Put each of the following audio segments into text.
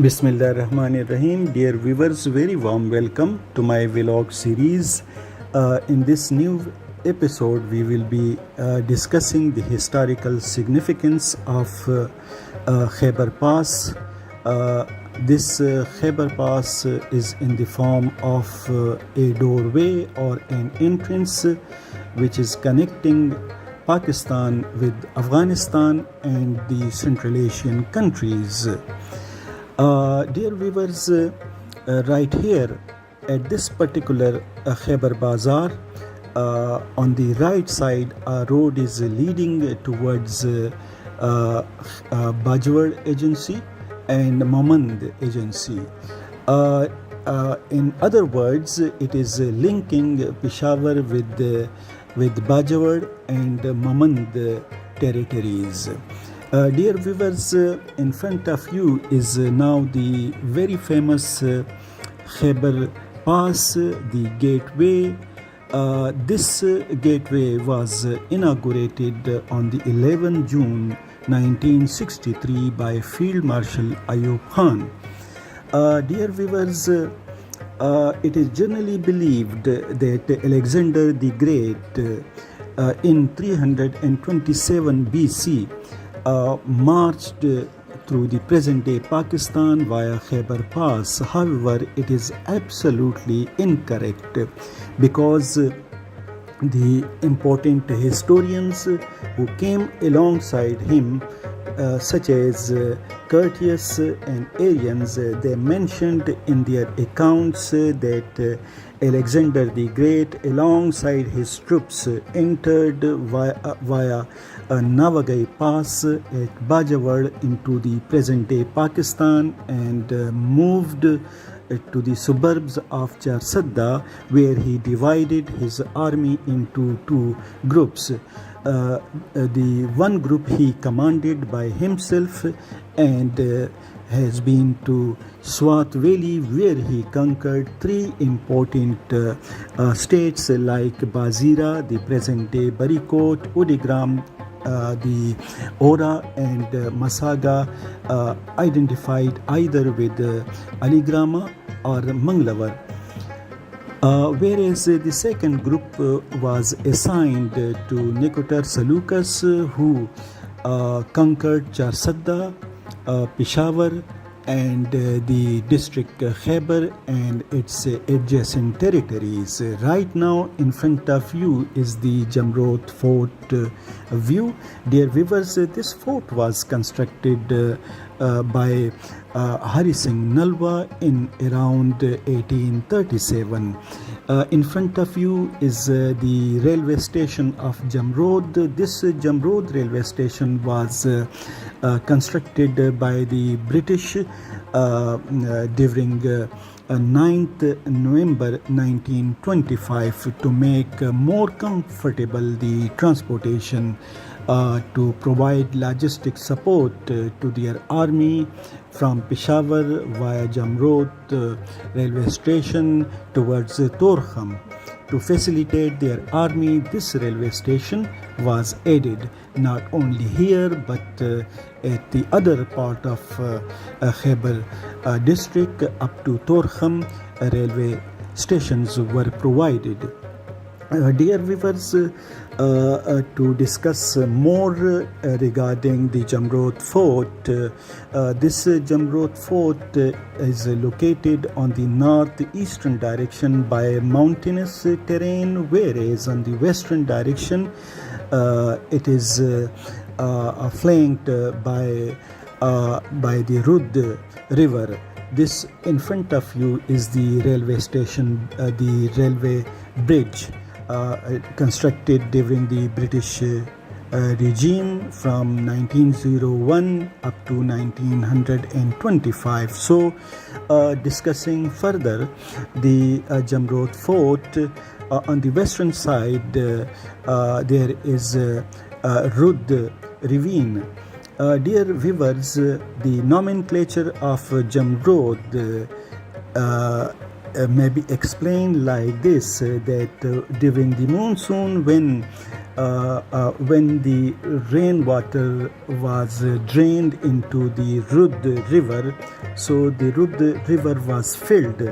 Bismillah Rahmanir Rahim. Dear viewers, very warm welcome to my vlog series. In this new episode, we will be discussing the historical significance of Khyber Pass. This Khyber Pass is in the form of a doorway or an entrance which is connecting Pakistan with Afghanistan and the Central Asian countries. Dear viewers, right here at this particular Khyber Bazaar, on the right side, a road is leading towards Bajwad Agency and Mamand Agency. In other words, it is linking Peshawar with Bajwad and Mamand territories. Dear viewers, in front of you is now the very famous Khyber Pass, the gateway. This gateway was inaugurated on the 11th June 1963 by Field Marshal Ayub Khan. Dear viewers, it is generally believed that Alexander the Great in 327 BC marched through the present-day Pakistan via Khyber Pass. However, it is absolutely incorrect because the important historians who came alongside him, such as Curtius and Arians, they mentioned in their accounts that Alexander the Great, alongside his troops, entered via Navagai Pass at Bajwad into the present-day Pakistan and moved to the suburbs of Charsadda, where he divided his army into two groups. The one group he commanded by himself and has been to Swat Valley, where he conquered three important states like Bazira, the present-day Barikot, Udigram, the Ora, and Masaga, identified either with Aligrama or Manglavar. Whereas the second group was assigned to Nikotar Seleucus, who conquered Charsadda, Peshawar, and the district Khyber and its adjacent territories. Right now in front of you is the Jamrud Fort view. Dear viewers, this fort was constructed by Hari Singh Nalwa in around 1837. In front of you is the railway station of Jamrud. This Jamrud railway station was constructed by the British during 9th November 1925 to make more comfortable the transportation, to provide logistic support to their army from Peshawar via Jamrud railway station towards Torkham. To facilitate their army, this railway station was added not only here but at the other part of Khyber district up to Torkham. Railway stations were provided. Dear viewers, to discuss more regarding the Jamrud Fort, this Jamrud Fort is located on the northeastern direction by mountainous terrain, whereas on the western direction it is flanked by the Rud river. This in front of you is the railway station, the railway bridge constructed during the British regime from 1901 up to 1925. So, discussing further the Jamrud Fort, on the western side there is Rud ravine. Dear viewers, the nomenclature of Jamrud may be explained like this, that during the monsoon, when when the rainwater was drained into the Rud river, so the Rud river was filled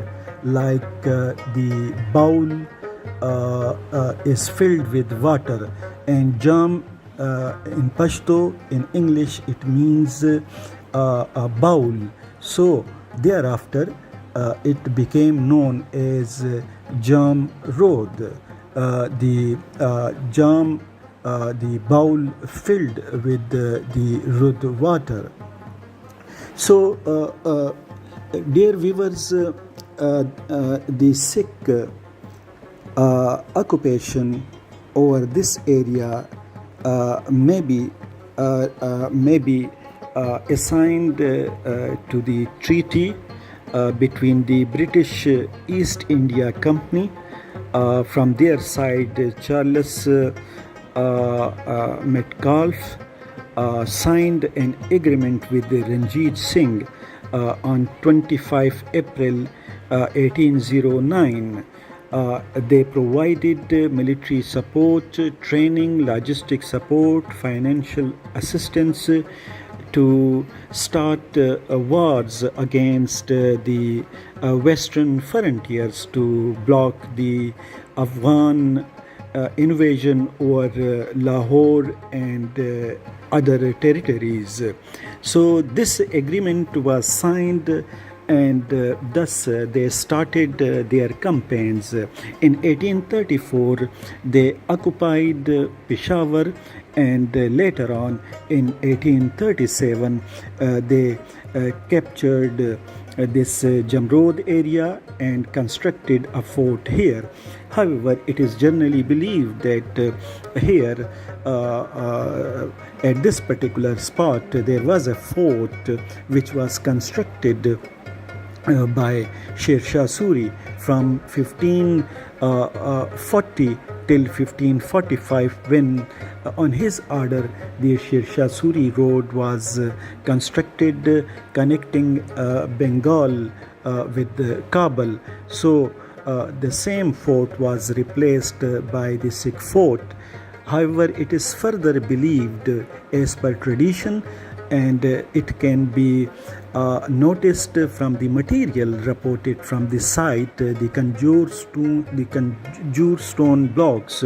like the bowl is filled with water, and Jam in Pashto, in English, it means a bowl. So thereafter, it became known as Jamrud. The bowl filled with the Rud water. So, dear viewers, the Sikh occupation over this area may be assigned to the treaty between the British East India Company. From their side, Charles Metcalfe signed an agreement with Ranjit Singh on 25 April 1809. They provided military support, training, logistic support, financial assistance to start wars against the western frontiers to block the Afghan invasion over Lahore and other territories. So this agreement was signed, and thus they started their campaigns. In 1834, they occupied Peshawar, and later on in 1837, they captured this Jamrud area and constructed a fort here. However, it is generally believed that here at this particular spot there was a fort which was constructed by Sher Shah Suri from 1540 till 1545, when on his order the Sher Shah Suri road was constructed connecting Bengal with Kabul. So the same fort was replaced by the Sikh fort. However, it is further believed, as per tradition, and it can be noticed from the material reported from the site, the conjure stone blocks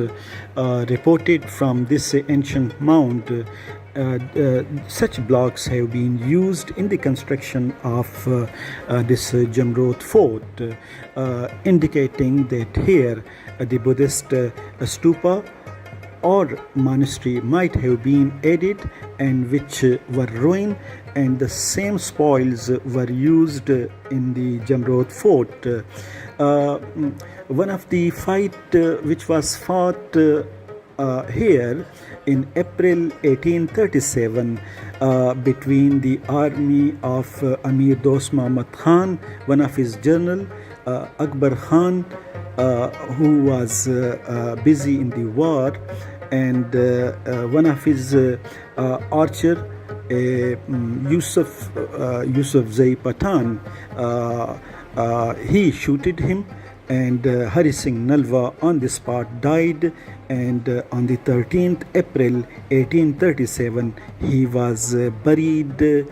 reported from this ancient mount. Such blocks have been used in the construction of this Jamrud Fort, indicating that here the Buddhist stupa or monastery might have been added, and which were ruined, and the same spoils were used in the Jamrud Fort. One of the fight which was fought here in April 1837 between the army of Amir Dost Muhammad Khan, one of his general, Akbar Khan, who was busy in the war, and one of his archer, Yusuf Zai Pathan, he shooted him, and Hari Singh Nalwa on the spot died, and on the 13th April 1837 he was buried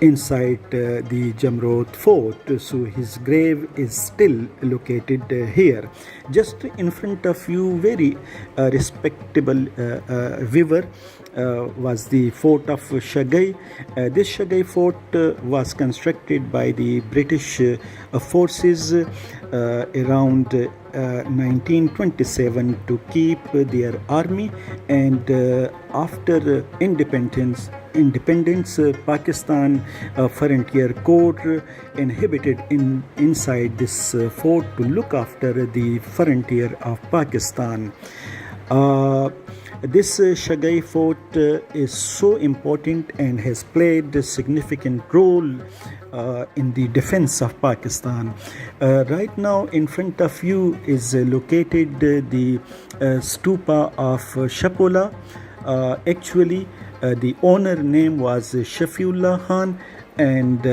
inside the Jamrud Fort. So his grave is still located here. Just in front of you, very respectable viewer, was the fort of Shagai. This Shagai fort was constructed by the British forces around 1927 to keep their army, and after independence, Pakistan Frontier Corps inhabited inside this fort to look after the frontier of Pakistan. This Shagai Fort is so important and has played a significant role in the defense of Pakistan. Right now in front of you is located the stupa of Shapola. Actually, the owner name was Shafiullah Khan, and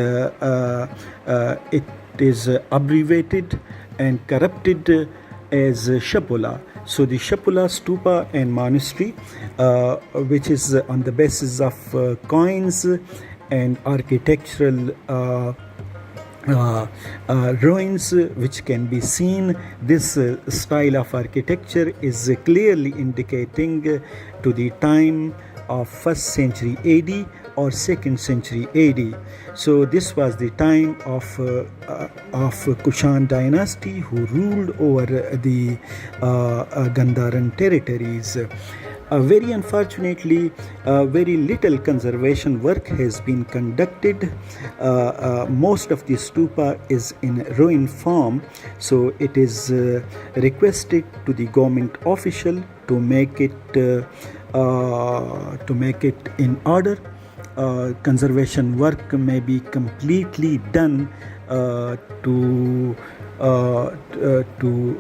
it is abbreviated and corrupted as Shapula. So the Shapula stupa and monastery, which is on the basis of coins and architectural ruins which can be seen. This style of architecture is clearly indicating to the time of 1st century AD or 2nd century AD. So this was the time of Kushan dynasty, who ruled over the Gandharan territories. Very unfortunately, very little conservation work has been conducted. Most of the stupa is in ruin form, so it is requested to the government official to make it in order. Conservation work may be completely done to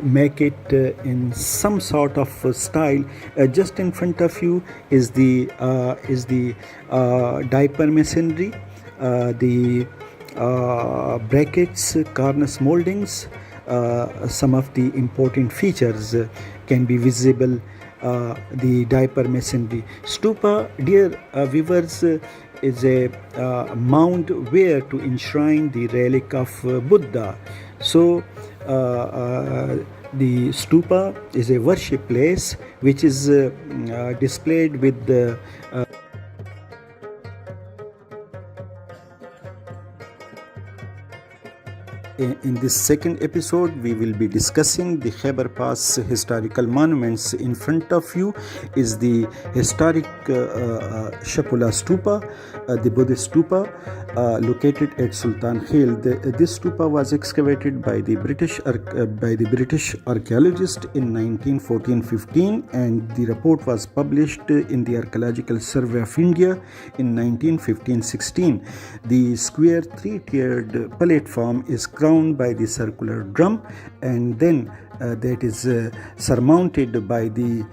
make it in some sort of style. Just in front of you is the diaper masonry, the brackets, cornice moldings. Some of the important features can be visible. The diaper masonry. Stupa, dear viewers, is a mound where to enshrine the relic of Buddha. So the stupa is a worship place which is displayed with the in this second episode, we will be discussing the Khyber Pass historical monuments. In front of you is the historic Shapula Stupa, the Buddhist stupa, located at Sultan Khel. This stupa was excavated by the British archaeologist in 1914-15, and the report was published in the Archaeological Survey of India in 1915-16. The square three-tiered platform is crowned by the circular drum, and then that is surmounted by the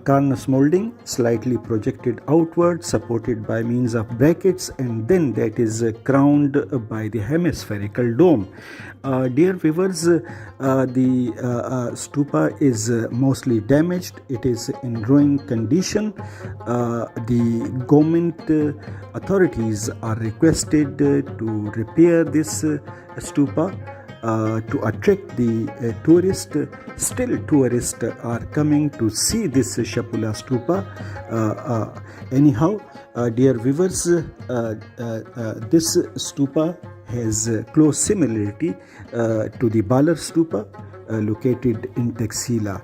cornice molding, slightly projected outward, supported by means of brackets, and then that is crowned by the hemispherical dome. Dear viewers, the stupa is mostly damaged. It is in ruined condition. The government authorities are requested to repair this stupa to attract the tourists. Still tourists are coming to see this Shapula stupa. Anyhow, dear viewers, this stupa has close similarity to the Balar stupa located in Taxila.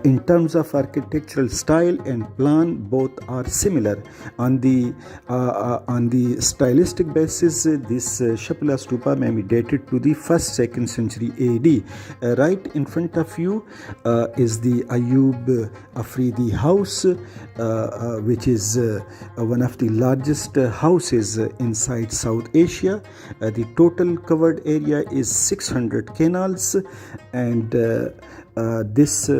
In terms of architectural style and plan, both are similar. On the stylistic basis, this Shapula stupa may be dated to the 1st-2nd century AD. Right in front of you is the Ayub Afridi house, which is one of the largest houses inside South Asia. The total covered area is 600 canals, and this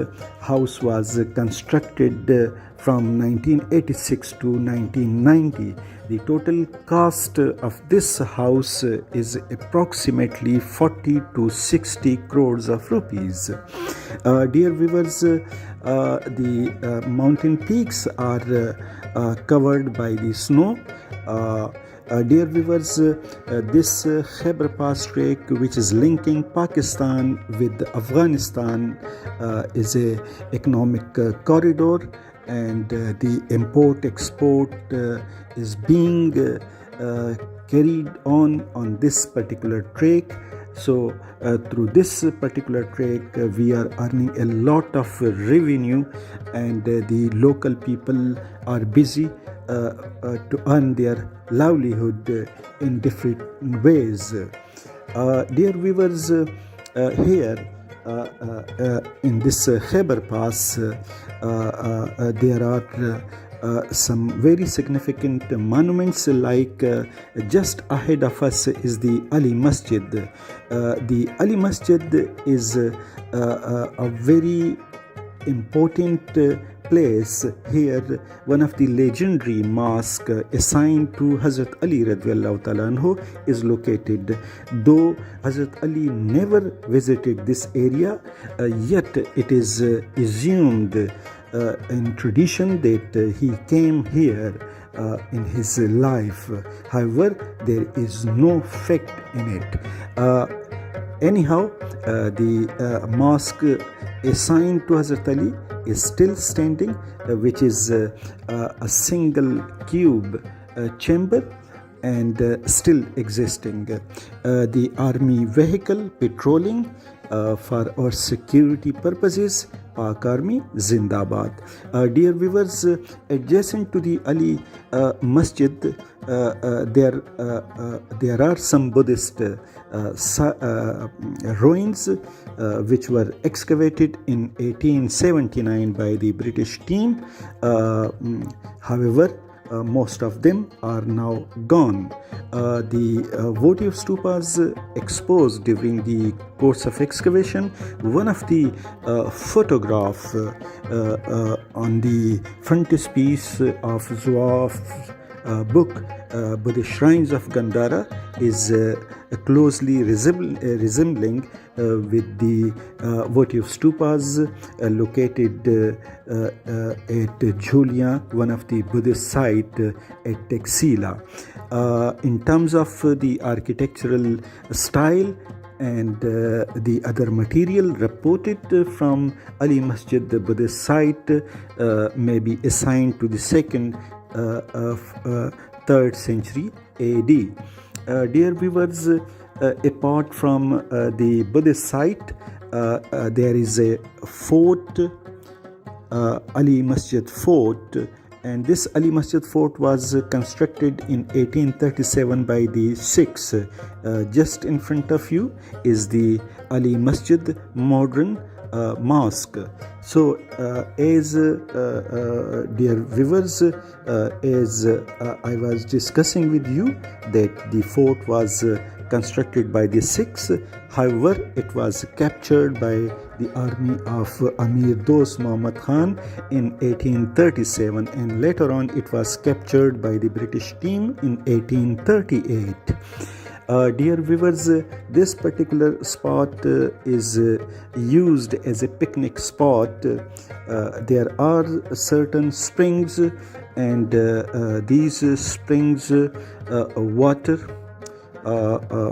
house was constructed from 1986 to 1990. The total cost of this house is approximately 40 to 60 crores of rupees. Dear viewers, the mountain peaks are covered by the snow. Dear viewers, this Khyber Pass trek, which is linking Pakistan with Afghanistan, is a economic corridor, and the import-export is being carried on this particular trek. So through this particular trek, we are earning a lot of revenue, and the local people are busy to earn their livelihood in different ways. Dear viewers, here in this Khyber Pass, there are some very significant monuments, like just ahead of us is the Ali Masjid. The Ali Masjid is a very important place here, one of the legendary mosque assigned to Hazrat Ali radiallahu ta'ala anhu is located. Though Hazrat Ali never visited this area, yet it is assumed in tradition that he came here in his life. However, there is no fact in it. Anyhow, the mosque assigned to Hazrat Ali is still standing, which is a single cube chamber and still existing. The army vehicle patrolling for our security purposes, Pak Army Zindabad. Dear viewers, adjacent to the Ali Masjid, there are some Buddhist ruins which were excavated in 1879 by the British team. However, most of them are now gone. The votive stupas exposed during the course of excavation. One of the photograph on the frontispiece of Zuaf's book, Buddhist Shrines of Gandhara, is closely resembling with the votive stupas located at Julia, one of the Buddhist sites at Taxila. In terms of the architectural style and the other material reported from Ali Masjid, the Buddhist site, may be assigned to the second of 3rd century AD. Dear viewers, apart from the Buddhist site, there is a fort, Ali Masjid Fort, and this Ali Masjid Fort was constructed in 1837 by the Sikhs. Just in front of you is the Ali Masjid modern mosque. So as dear viewers, as I was discussing with you that the fort was constructed by the Sikhs. However, it was captured by the army of Amir Dost Muhammad Khan in 1837, and later on it was captured by the British team in 1838. Dear viewers, this particular spot is used as a picnic spot. There are certain springs, and these springs water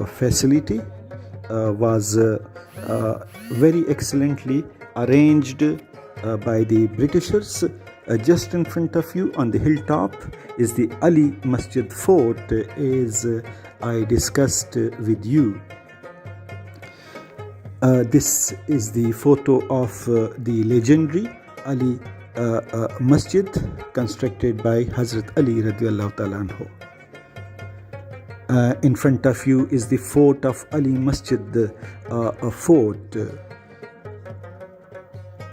facility was very excellently arranged by the Britishers. Just in front of you on the hilltop is the Ali Masjid Fort, as I discussed with you. This is the photo of the legendary Ali Masjid constructed by Hazrat Ali radiallahu ta'ala anhu. In front of you is the fort of Ali Masjid Fort.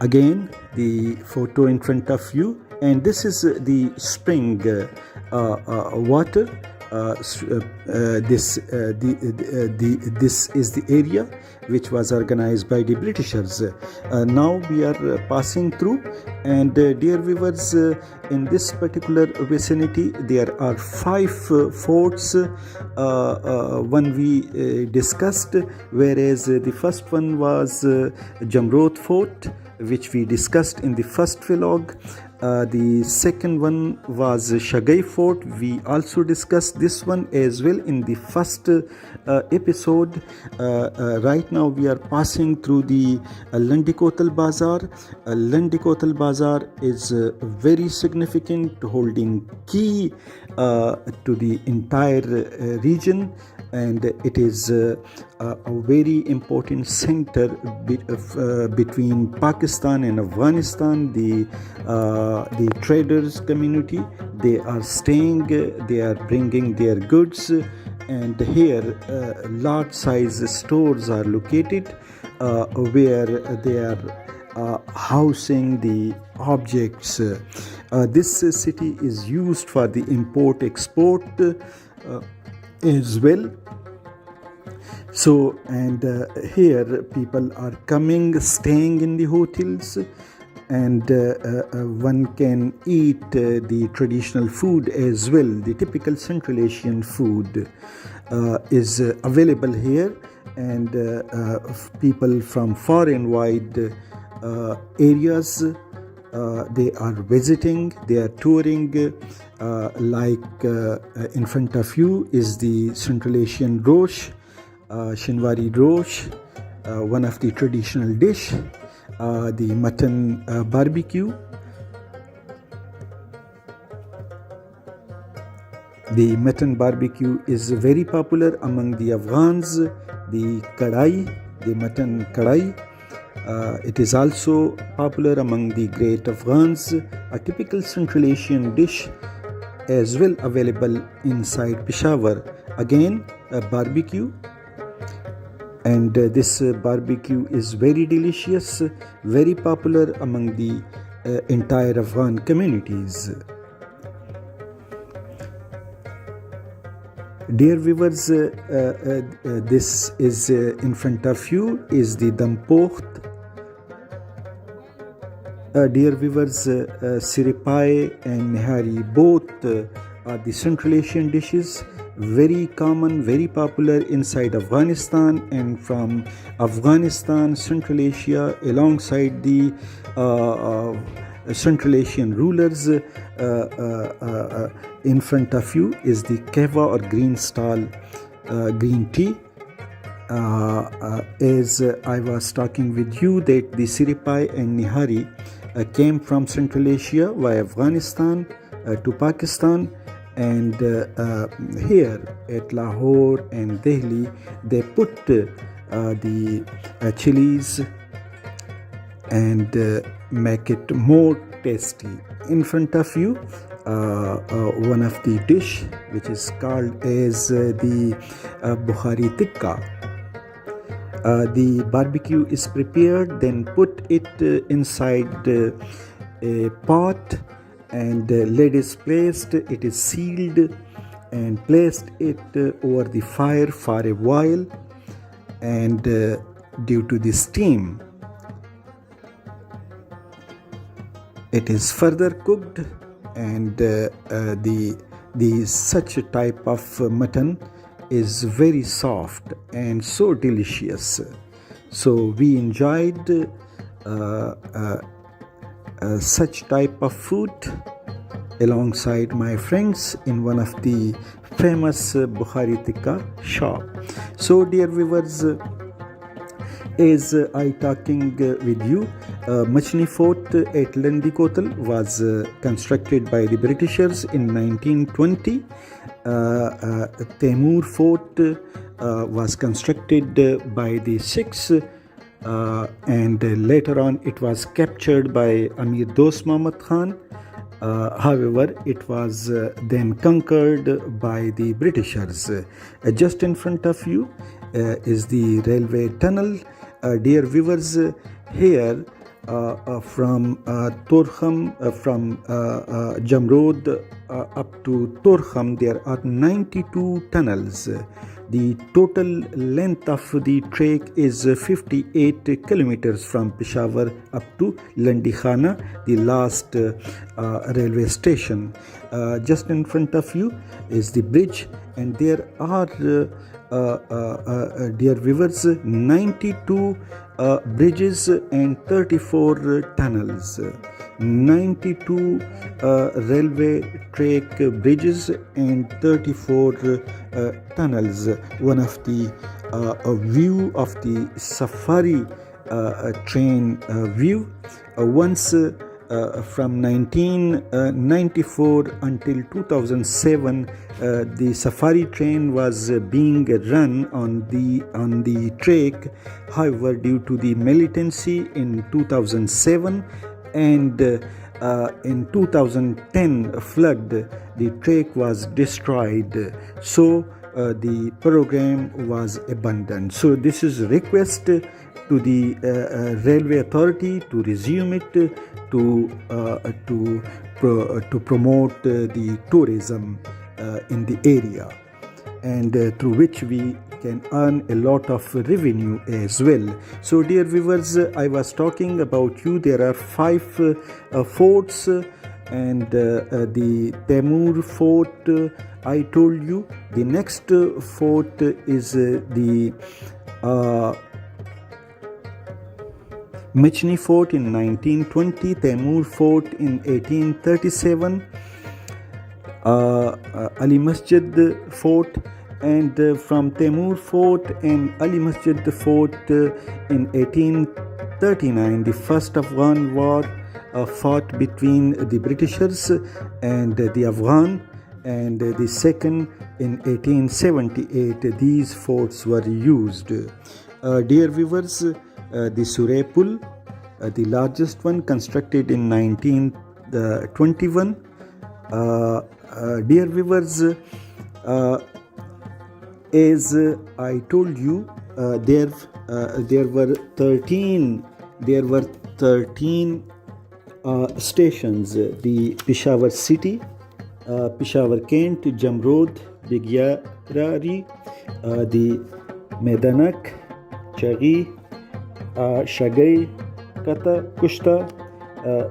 Again, the photo in front of you, and this is the spring water. This is the area which was organized by the Britishers. Now we are passing through, and dear viewers, in this particular vicinity there are 5 forts. One we discussed, whereas the first one was Jamrud Fort, which we discussed in the first vlog. The second one was Shagai Fort. We also discussed this one as well in the first episode. Right now we are passing through the Landikotal Bazaar. Landikotal Bazaar is very significant, holding key to the entire region, and it is a very important center between Pakistan and Afghanistan. The traders community, they are staying, they are bringing their goods, and here large size stores are located where they are housing the objects. This city is used for the import export as well. So, and here people are coming, staying in the hotels, and one can eat the traditional food as well. The typical Central Asian food is available here, and people from far and wide areas, they are visiting, they are touring. In front of you is the Central Asian rosh, Shinwari rosh, one of the traditional dish, the mutton barbecue. The mutton barbecue is very popular among the Afghans. The kadai, the mutton kadai, it is also popular among the great Afghans, a typical Central Asian dish as well available inside Peshawar. Again, a barbecue, and this barbecue is very delicious, very popular among the entire Afghan communities. Dear viewers, this is in front of you is the dampocht. Dear viewers, siripai and nihari both are the Central Asian dishes, very common, very popular inside Afghanistan, and from Afghanistan, Central Asia, alongside the Central Asian rulers. In front of you is the kehwa or green stal green tea. As I was talking with you, that the siripai and nihari came from Central Asia via Afghanistan to Pakistan, and here at Lahore and Delhi they put the chilies and make it more tasty. In front of you, one of the dish which is called as the Bukhari tikka. The barbecue is prepared, then put it inside a pot, and lid is placed, it is sealed, and placed it over the fire for a while, and due to the steam it is further cooked, and the such a type of mutton is very soft and so delicious. So we enjoyed such type of food alongside my friends in one of the famous Bukhari tikka shop. So dear viewers, as I talking with you, Masjid Fort at Landi Kotal was constructed by the Britishers in 1920. Taimur Fort was constructed by the Sikhs, and later on it was captured by Amir Dost Muhammad Khan. However, it was then conquered by the Britishers. Just in front of you is the railway tunnel. Dear viewers, here from Torkham, from Jamrud up to Torkham, there are 92 tunnels. The total length of the trek is 58 kilometers from Peshawar up to Landi Khana, the last railway station. Just in front of you is the bridge, and there are dear viewers, 92 bridges and 34 tunnels. 92 railway track bridges and 34 tunnels. One of the view of the safari train view. Once from 1994 until 2007, the safari train was being run on the track. However, due to the militancy in 2007 and in 2010 flood, the track was destroyed. So the program was abandoned. So this is a request to the railway authority to resume it, to promote the tourism in the area, and through which we can earn a lot of revenue as well. So dear viewers, I was talking about you, there are 5 forts, and the Taimur Fort, I told you. The next fort is the Michni Fort in 1920, Taimur Fort in 1837, Ali Masjid Fort, and from Taimur Fort and Ali Masjid Fort in 1839, the first Afghan war fought between the Britishers and the Afghan, and the second in 1878. These forts were used. Dear viewers, the Surepul, the largest one, constructed in 1921. Dear viewers, as I told you, there were 13 stations: the Peshawar city, Peshawar Kent, Jamrud, Bigyarari, the Medanak, Chagi, Shagai, Kushta,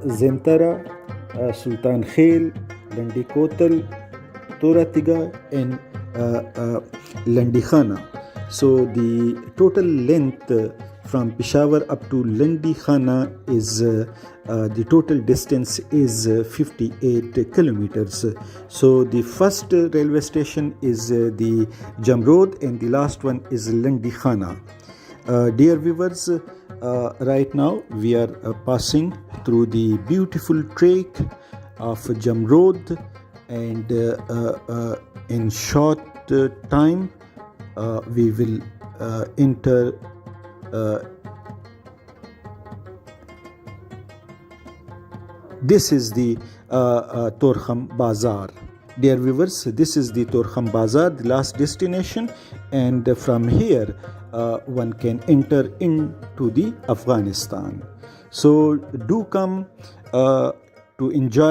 Zentara, Sultan Khel, Landi Kotal, Toratiga, and Landi Khana. So the total length from Peshawar up to Landi Khana is the total distance is 58 kilometers. So the first railway station is the Jamrud, and the last one is Landi Khana. Dear viewers, right now we are passing through the beautiful trek of Jamrud, and in short time we will enter this is the Torkham Bazaar. Dear viewers, this is the Torkham Bazaar, the last destination, and from here one can enter into the Afghanistan. So do come to enjoy